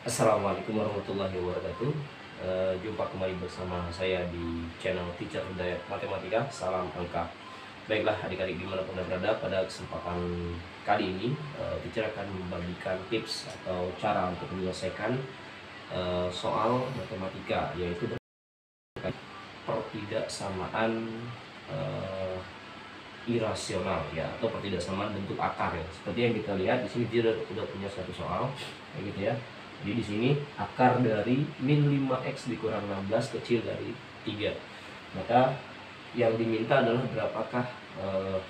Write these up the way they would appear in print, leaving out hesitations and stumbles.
Assalamualaikum warahmatullahi wabarakatuh. Jumpa kembali bersama saya di channel Teacher Hidayat Matematika. Salam angka. Baiklah adik-adik dimanapun Anda berada, pada kesempatan kali ini Teacher akan membagikan tips atau cara untuk menyelesaikan soal matematika, yaitu pertidaksamaan irasional ya, atau pertidaksamaan bentuk akar ya. Seperti yang kita lihat di sini dia sudah punya satu soal kayak gitu ya. Jadi di sini akar dari min 5x dikurang 16 kecil dari 3. Maka yang diminta adalah berapakah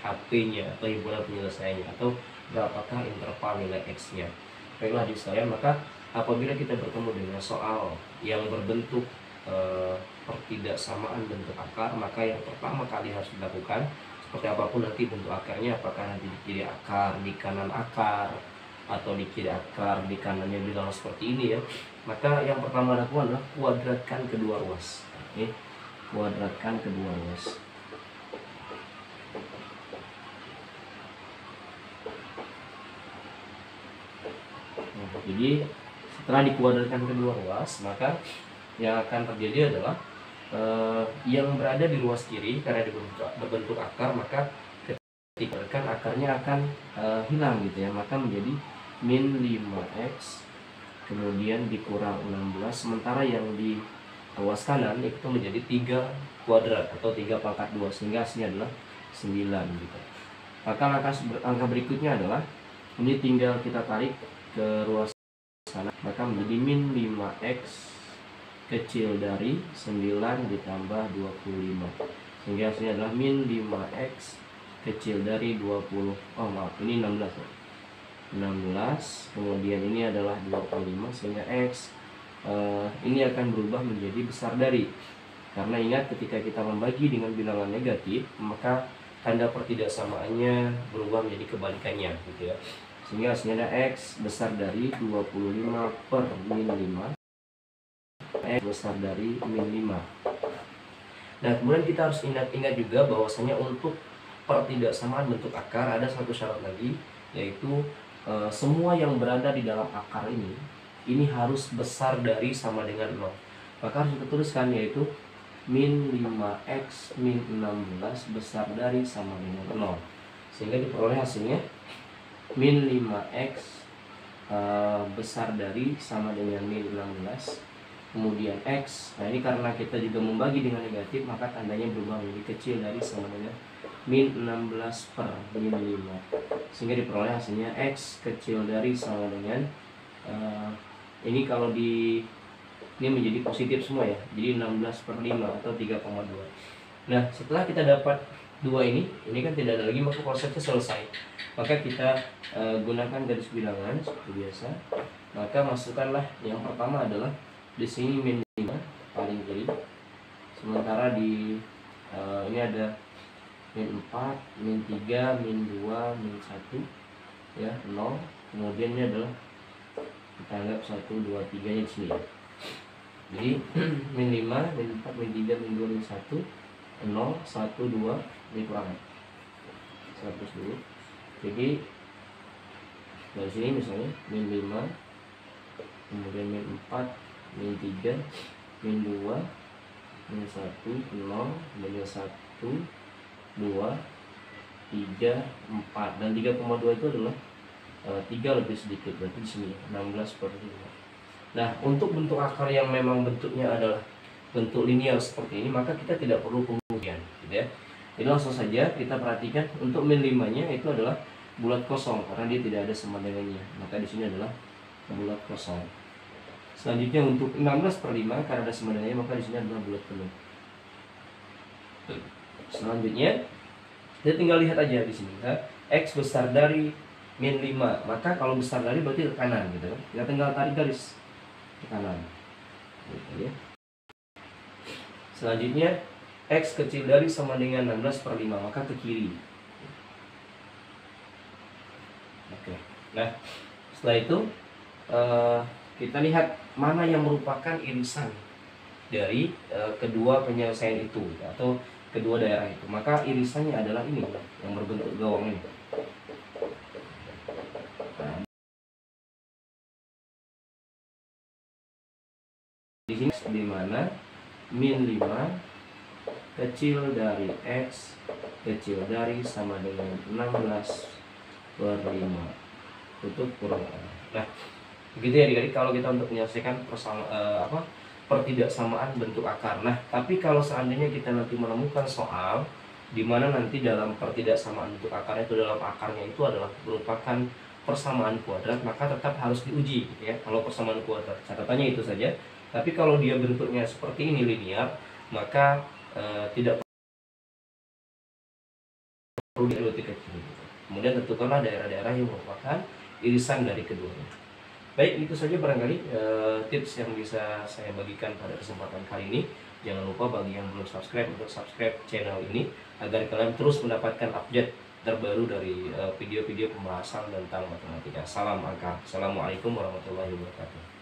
HP-nya atau himpunan penyelesaiannya, atau berapakah interval nilai x-nya. Baiklah di sekalian, maka apabila kita bertemu dengan soal yang berbentuk pertidaksamaan bentuk akar, maka yang pertama kali harus dilakukan, seperti apapun nanti bentuk akarnya, apakah nanti di kiri akar, di kanan akar, atau di kiri akar, di kanannya bilang seperti ini ya, maka yang pertama lakukan adalah kuadratkan kedua ruas. Oke, kuadratkan kedua ruas. Jadi setelah dikuadratkan kedua ruas, maka yang akan terjadi adalah yang berada di ruas kiri karena berbentuk akar, maka ketika akarnya akan hilang gitu ya, maka menjadi min 5x kemudian dikurang 16, sementara yang di ruas kanan itu menjadi 3 kuadrat atau 3 pangkat 2, sehingga hasilnya adalah 9 gitu. Maka angka berikutnya adalah ini tinggal kita tarik ke ruas kanan, maka menjadi min 5x kecil dari 9 ditambah 25, sehingga hasilnya adalah min 5x kecil dari 20, ini 16 ya. 16, kemudian ini adalah 25, sehingga x ini akan berubah menjadi besar dari, karena ingat ketika kita membagi dengan bilangan negatif, maka tanda pertidaksamaannya berubah menjadi kebalikannya gitu ya, sehingga hasilnya ada x besar dari 25 per min 5, x besar dari min 5. Nah kemudian kita harus ingat juga bahwasanya untuk pertidaksamaan bentuk akar ada satu syarat lagi, yaitu semua yang berada di dalam akar ini harus besar dari sama dengan 0. Maka harus kita tuliskan, yaitu min 5x min 16 besar dari sama dengan 0, sehingga diperoleh hasilnya min 5x besar dari sama dengan min 16, kemudian x. Nah ini karena kita juga membagi dengan negatif, maka tandanya berubah menjadi kecil dari sama dengan min 16 per min 5, sehingga diperoleh hasilnya x kecil dari sama dengan ini kalau ini menjadi positif semua ya, jadi 16 per 5 atau 3,2. Nah setelah kita dapat dua ini kan tidak ada lagi, maka konsepnya selesai. Maka kita gunakan garis bilangan seperti biasa. Maka masukkanlah yang pertama adalah di sini min 5 paling kiri, sementara di ini ada min 4, min 3, min 2, min 1 ya, 0. Kemudian ini adalah kita anggap 1, 2, 3 nya di sini. Jadi min 5, min 4, min 3, min 2, min 1, 0, 1, 2, ini kurangan 100 dulu. Jadi dari sini misalnya min 5, kemudian min 4, min 3, min 2, min 1, 0, min 1, 2, 3, 4, dan 3,2 itu adalah 3 lebih sedikit, berarti di sini 16 per 5. Nah untuk bentuk akar yang memang bentuknya adalah bentuk linear seperti ini, maka kita tidak perlu pengujian gitu ya. Jadi langsung saja kita perhatikan untuk min 5 nya itu adalah bulat kosong karena dia tidak ada sama dengannya, maka di sini adalah bulat kosong. Selanjutnya untuk 16 per 5 karena ada sama dengannya, maka di sini adalah bulat penuh. Selanjutnya kita tinggal lihat aja di sini ya, x besar dari min 5, maka kalau besar dari berarti ke kanan gitu kan. Kita tinggal tarik garis ke kanan gitu ya. Selanjutnya x kecil dari sama dengan 16 per 5, maka ke kiri. Oke. Nah setelah itu kita lihat mana yang merupakan irisan dari kedua penyelesaian itu atau kedua daerah itu. Maka irisannya adalah ini yang berbentuk gawang ini. Nah, mana min 5 kecil dari X kecil dari sama dengan 16/5 tutup kurung A. Nah, begitu ya adik-adik kalau kita untuk menyelesaikan pertidaksamaan bentuk akar. Nah, tapi kalau seandainya kita nanti menemukan soal di mana nanti dalam pertidaksamaan bentuk akarnya itu dalam akarnya itu adalah merupakan persamaan kuadrat, maka tetap harus diuji ya. Kalau persamaan kuadrat catatannya itu saja. Tapi kalau dia bentuknya seperti ini linear, maka tidak perlu diuji kecil. Kemudian tentukanlah daerah-daerah yang merupakan irisan dari keduanya. Baik, itu saja barangkali tips yang bisa saya bagikan pada kesempatan kali ini. Jangan lupa bagi yang belum subscribe untuk subscribe channel ini agar kalian terus mendapatkan update terbaru dari video-video pembahasan tentang matematika. Salam angka. Assalamualaikum warahmatullahi wabarakatuh.